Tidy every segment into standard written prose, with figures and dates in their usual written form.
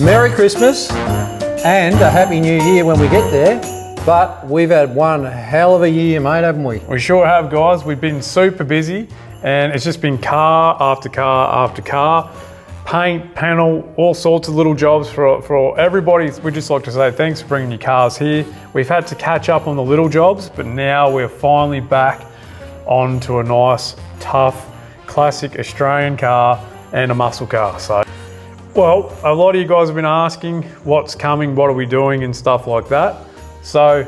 Merry Christmas and a Happy New Year when we get there. But we've had one hell of a year, mate, haven't we? We sure have, guys. We've been super busy and it's just been car after car after car, paint, panel, all sorts of little jobs for everybody. We'd just like to say thanks for bringing your cars here. We've had to catch up on the little jobs, but now we're finally back onto a nice, tough, classic Australian car and a muscle car. So, well, a lot of you guys have been asking what's coming, what are we doing and stuff like that. So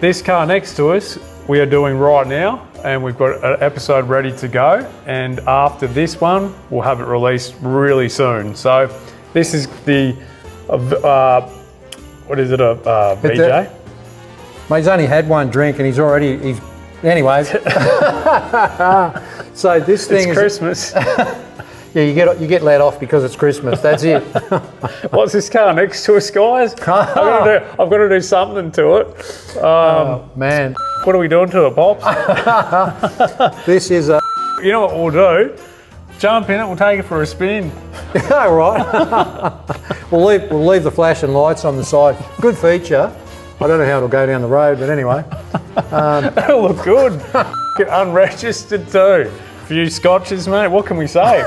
this car next to us, we are doing right now, and we've got an episode ready to go. And after this one, we'll have it released really soon. So this is the, what is it, a VJ? Mate, he's only had one drink and anyways. So this thing it's Christmas. Yeah, you get let off because it's Christmas. That's it. What's this car next to us, guys? I've got to do something to it. Oh, man. What are we doing to it, Pops? This is a... You know what we'll do? Jump in it, we'll take it for a spin. All right. We'll leave the flashing lights on the side. Good feature. I don't know how it'll go down the road, but anyway. That'll look good. Unregistered too. Few scotches, mate. What can we say?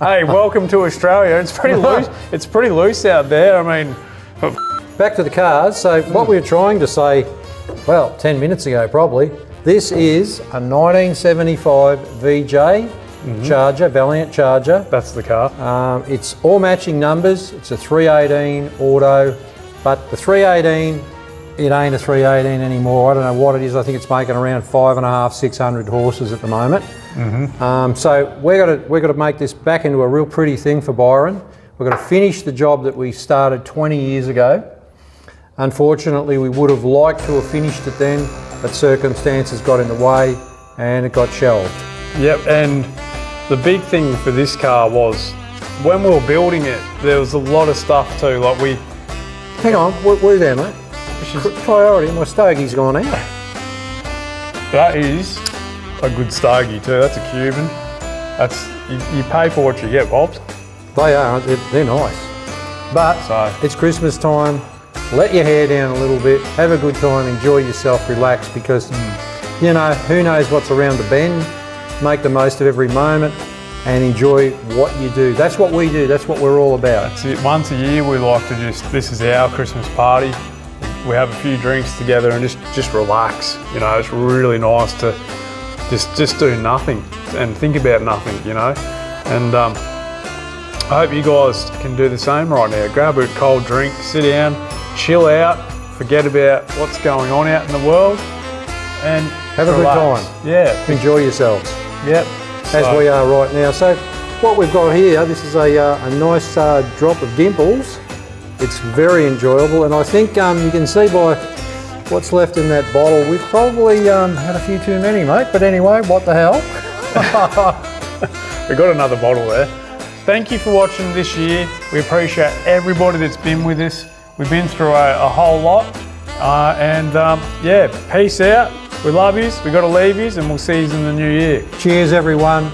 Hey, welcome to Australia. It's pretty loose. It's pretty loose out there. I mean, back to the cars. So what we were trying to say, well, 10 minutes ago probably, this is a 1975 VJ Charger, Valiant Charger. That's the car. It's all matching numbers. It's a 318 auto, but the 318, it ain't a 318 anymore. I don't know what it is. I think it's making around 5.5, 600 horses at the moment. So we're going to make this back into a real pretty thing for Byron. We're going to finish the job that we started 20 years ago. Unfortunately, we would have liked to have finished it then, but circumstances got in the way and it got shelved. Yep, and the big thing for this car was when we were building it, there was a lot of stuff too. Like Hang on, we're there, mate. Priority, my stogie's gone out. That is a good stogie too. That's a Cuban. That's you pay for what you get, Bobs. They are. They're nice. But it's Christmas time. Let your hair down a little bit. Have a good time. Enjoy yourself. Relax because you know who knows what's around the bend. Make the most of every moment and enjoy what you do. That's what we do. That's what we're all about. That's it. Once a year, we like to this is our Christmas party. We have a few drinks together and just relax. You know, it's really nice to just do nothing and think about nothing, you know. And I hope you guys can do the same right now. Grab a cold drink, sit down, chill out, forget about what's going on out in the world and have relax. A good time. Yeah. Enjoy yourselves. Yep. As we are right now. So what we've got here, this is a nice drop of dimples. It's very enjoyable, and I think you can see by what's left in that bottle, we've probably had a few too many, mate. But anyway, what the hell? We got another bottle there. Thank you for watching this year. We appreciate everybody that's been with us. We've been through a whole lot, yeah, peace out. We love yous. We got to leave yous, and we'll see yous in the new year. Cheers, everyone.